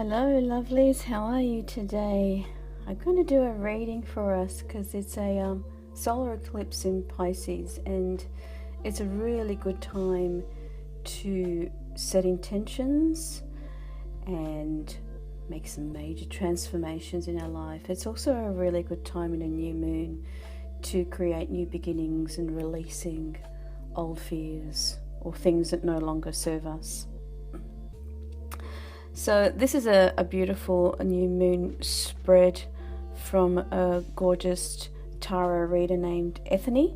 Hello lovelies, how are you today? I'm going to do a reading for us because it's a solar eclipse in Pisces, and it's a really good time to set intentions and make some major transformations in our life. It's also a really good time in a new moon to create new beginnings and releasing old fears or things that no longer serve us. So this is a beautiful new moon spread from a gorgeous tarot reader named Ethany,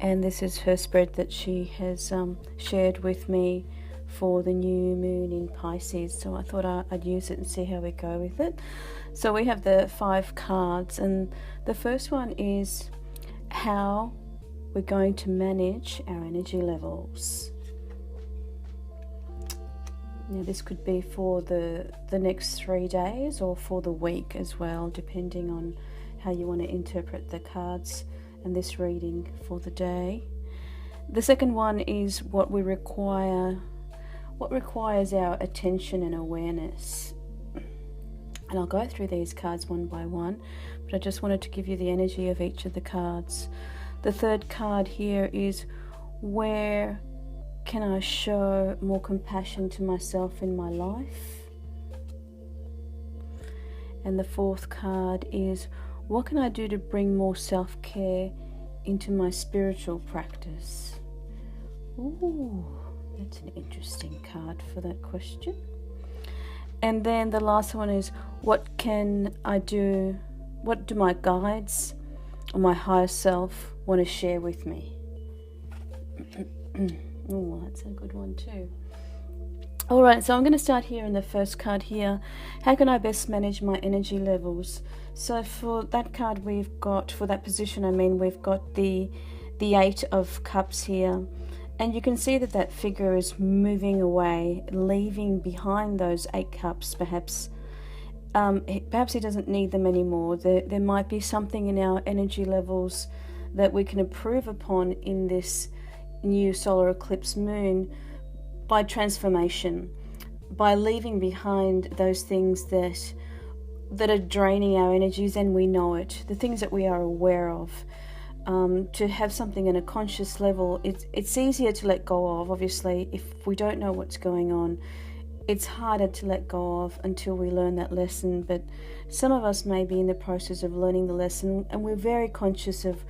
and this is her spread that she has shared with me for the new moon in Pisces. So I thought I'd use it and see how we go with it. So we have the 5 cards, and the first one is how we're going to manage our energy levels. Now this could be for the next 3 days or for the week as well, depending on how you want to interpret the cards and this reading for the day. The second one is what requires our attention and awareness. And I'll go through these cards one by one, but I just wanted to give you the energy of each of the cards. The third card here is where can I show more compassion to myself in my life? And the fourth card is what can I do to bring more self-care into my spiritual practice? Ooh, that's an interesting card for that question. And then the last one is what can I do, what do my guides or my higher self want to share with me? Oh, that's a good one too. Alright, so I'm going to start here in the first card here. How can I best manage my energy levels? So for that card we've got, for that position we've got the 8 of Cups here. And you can see that figure is moving away, leaving behind those 8 cups perhaps. Perhaps he doesn't need them anymore. There might be something in our energy levels that we can improve upon in this new solar eclipse moon by transformation, by leaving behind those things that are draining our energies, and we know it, the things that we are aware of. To have something in a conscious level, it's easier to let go of. Obviously, if we don't know what's going on, it's harder to let go of until we learn that lesson. But some of us may be in the process of learning the lesson, and we're very conscious of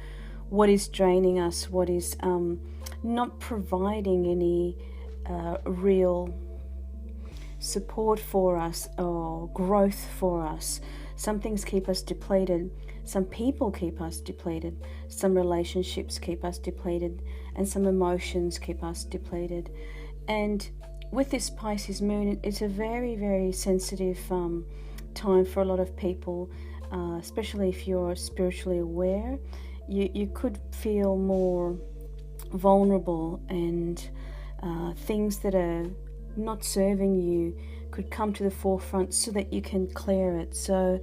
what is draining us, what is not providing any real support for us or growth for us. Some things keep us depleted, some people keep us depleted, some relationships keep us depleted, and some emotions keep us depleted. And with this Pisces moon, it's a very, very sensitive time for a lot of people, especially if you're spiritually aware. You could feel more vulnerable, and things that are not serving you could come to the forefront so that you can clear it. So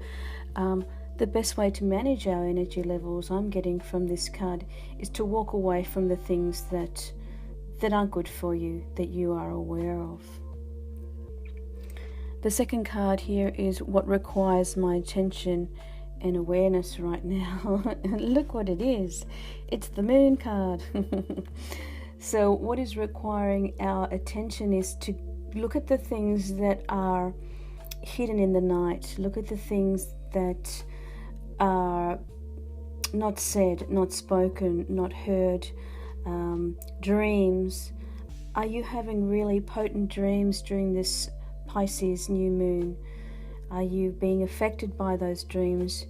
the best way to manage our energy levels, I'm getting from this card, is to walk away from the things that aren't good for you, that you are aware of. The second card here is what requires my attention and awareness right now. And look what it is. It's the moon card. So what is requiring our attention is to look at the things that are hidden in the night. Look at the things that are not said, not spoken, not heard. Dreams. Are you having really potent dreams during this Pisces new moon? Are you being affected by those dreams?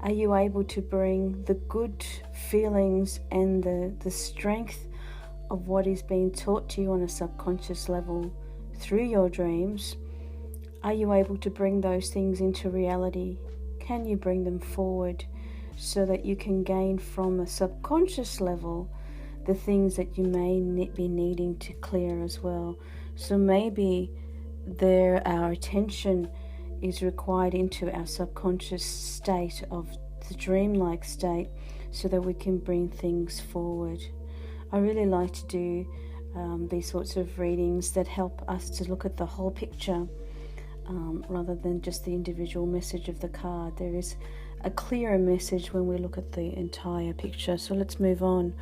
Are you able to bring the good feelings and the strength of what is being taught to you on a subconscious level through your dreams? Are you able to bring those things into reality? Can you bring them forward so that you can gain from a subconscious level the things that you may be needing to clear as well? So maybe our attention is required into our subconscious state of the dreamlike state so that we can bring things forward. I really like to do these sorts of readings that help us to look at the whole picture rather than just the individual message of the card. There is a clearer message when we look at the entire picture. So let's move on.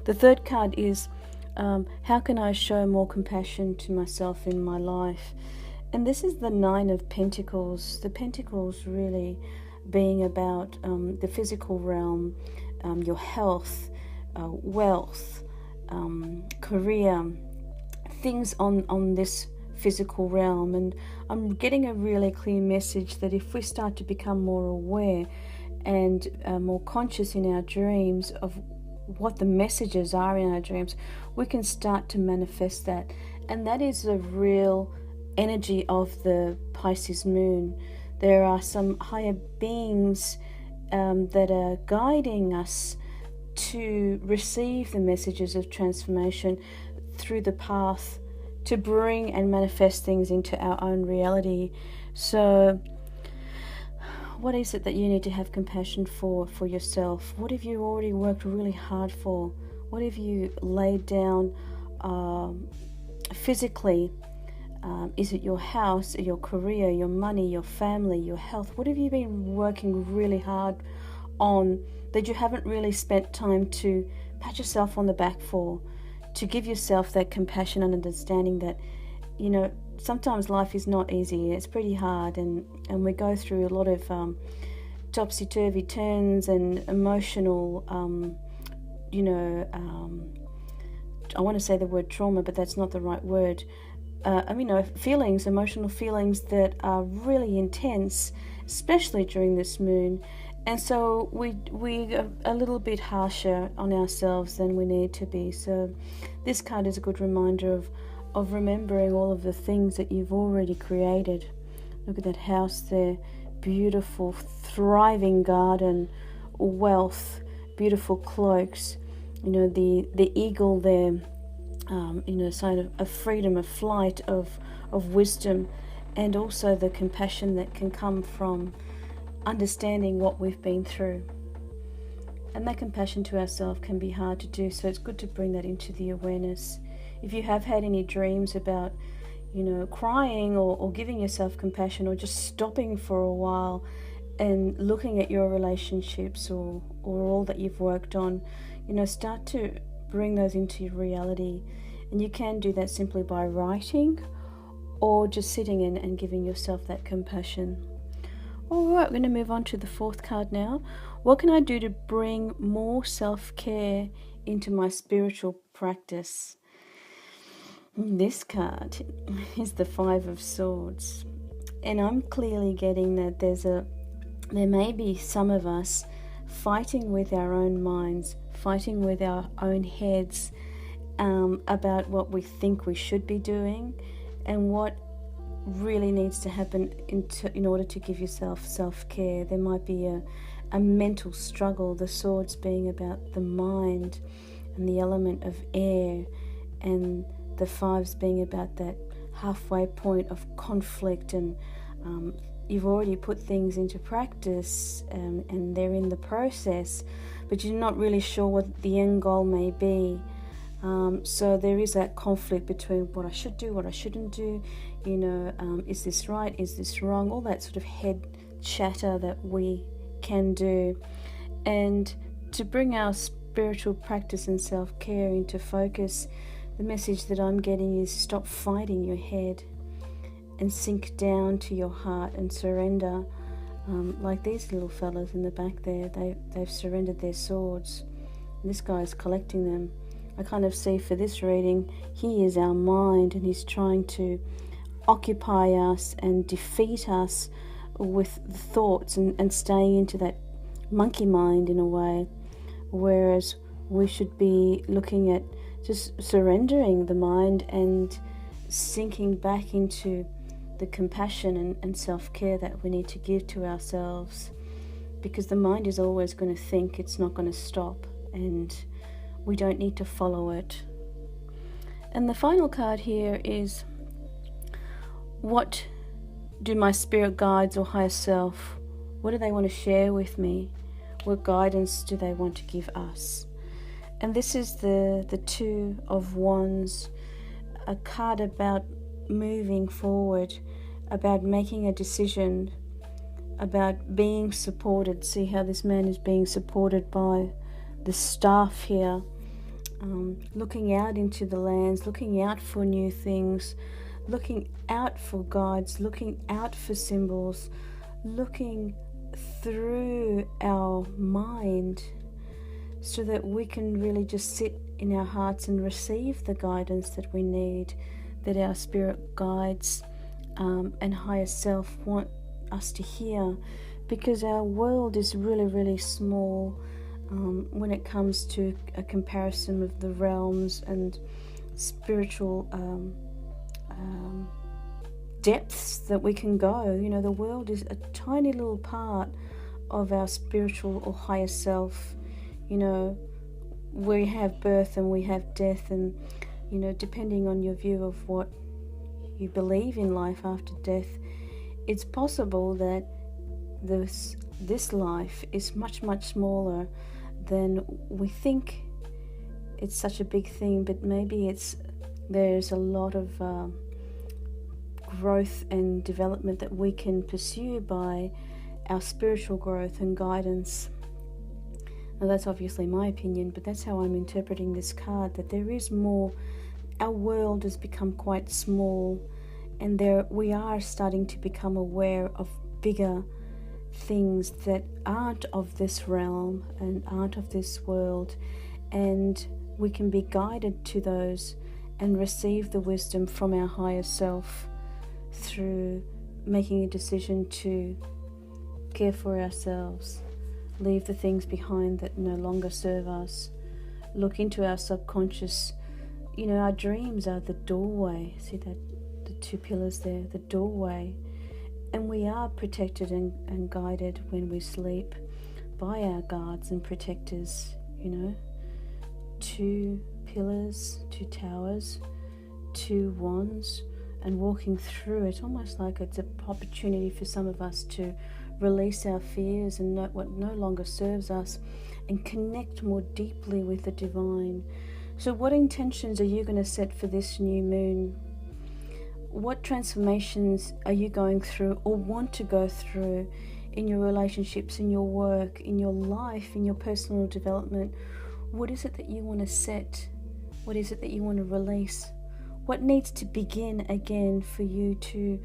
The third card is how can I show more compassion to myself in my life? And this is the Nine of Pentacles. The Pentacles really being about the physical realm, your health, wealth, career, things on this physical realm. And I'm getting a really clear message that if we start to become more aware and more conscious in our dreams of what the messages are in our dreams, we can start to manifest that. And that is the real energy of the Pisces moon. There are some higher beings that are guiding us to receive the messages of transformation through the path to bring and manifest things into our own reality. So what is it that you need to have compassion for yourself? What have you already worked really hard for? What have you laid down physically? Is it your house, your career, your money, your family, your health? What have you been working really hard on that you haven't really spent time to pat yourself on the back for? To give yourself that compassion and understanding that, you know, sometimes life is not easy. It's pretty hard, and we go through a lot of topsy-turvy turns and emotional, I want to say the word trauma, but that's not the right word. Feelings, emotional feelings that are really intense, especially during this moon. And so we are a little bit harsher on ourselves than we need to be. So this card is a good reminder of remembering all of the things that you've already created. Look at that house there, beautiful, thriving garden, wealth, beautiful cloaks. You know, the eagle there, sign of freedom, of flight, of wisdom, and also the compassion that can come from understanding what we've been through. And that compassion to ourselves can be hard to do, so it's good to bring that into the awareness. If you have had any dreams about, crying or giving yourself compassion, or just stopping for a while and looking at your relationships or all that you've worked on, start to bring those into your reality. And you can do that simply by writing or just sitting in and giving yourself that compassion. Alright, we're going to move on to the fourth card now. What can I do to bring more self-care into my spiritual practice? This card is the Five of Swords. And I'm clearly getting that there may be some of us fighting with our own minds, fighting with our own heads about what we think we should be doing and what really needs to happen in order to give yourself self-care. There might be a mental struggle, the swords being about the mind and the element of air, and the fives being about that halfway point of conflict, and you've already put things into practice and they're in the process, but you're not really sure what the end goal may be. So there is that conflict between what I should do, what I shouldn't do, is this right, is this wrong, all that sort of head chatter that we can do. And to bring our spiritual practice and self-care into focus, the message that I'm getting is stop fighting your head and sink down to your heart and surrender. Like these little fellas in the back there, they've surrendered their swords. This guy's collecting them. I kind of see for this reading, he is our mind, and he's trying to occupy us and defeat us with thoughts and staying into that monkey mind in a way, whereas we should be looking at just surrendering the mind and sinking back into the compassion and self-care that we need to give to ourselves, because the mind is always going to think, it's not going to stop, and we don't need to follow it. And the final card here is, what do my spirit guides or higher self, what do they want to share with me? What guidance do they want to give us? And this is the Two of Wands, a card about moving forward, about making a decision, about being supported. See how this man is being supported by the staff here, looking out into the lands, looking out for new things, looking out for guides, looking out for symbols, looking through our mind so that we can really just sit in our hearts and receive the guidance that we need, that our spirit guides and higher self want us to hear, because our world is really, really small when it comes to a comparison of the realms and spiritual depths that we can go. You know, the world is a tiny little part of our spiritual or higher self. You know, we have birth and we have death, and you know, depending on your view of what you believe in life after death, it's possible that this life is much, much smaller than we think. It's such a big thing, but maybe there's a lot of growth and development that we can pursue by our spiritual growth and guidance. Now that's obviously my opinion, but that's how I'm interpreting this card, that there is more. Our world has become quite small, and we are starting to become aware of bigger things that aren't of this realm and aren't of this world, and we can be guided to those and receive the wisdom from our higher self through making a decision to care for ourselves, leave the things behind that no longer serve us, look into our subconscious. You know, our dreams are the doorway. See that, the two pillars there, the doorway. And we are protected and guided when we sleep by our guards and protectors, you know. 2 pillars, 2 towers, 2 wands, and walking through it, almost like it's an opportunity for some of us to release our fears and know what no longer serves us and connect more deeply with the divine. So what intentions are you going to set for this new moon? What transformations are you going through or want to go through in your relationships, in your work, in your life, in your personal development? What is it that you want to set? What is it that you want to release? What needs to begin again for you to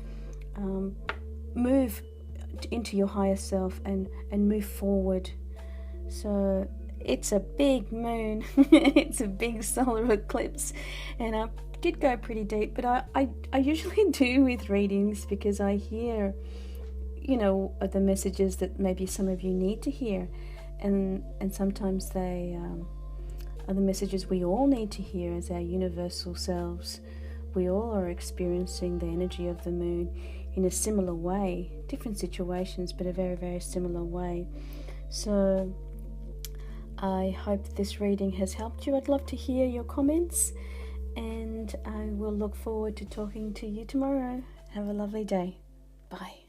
move into your higher self and move forward? So it's a big moon. It's a big solar eclipse, and I did go pretty deep, but I usually do with readings, because I hear, you know, the messages that maybe some of you need to hear, and sometimes they are the messages we all need to hear as our universal selves. We all are experiencing the energy of the moon in a similar way, different situations, but a very, very similar way. So I hope this reading has helped you. I'd love to hear your comments, and I will look forward to talking to you tomorrow. Have a lovely day. Bye.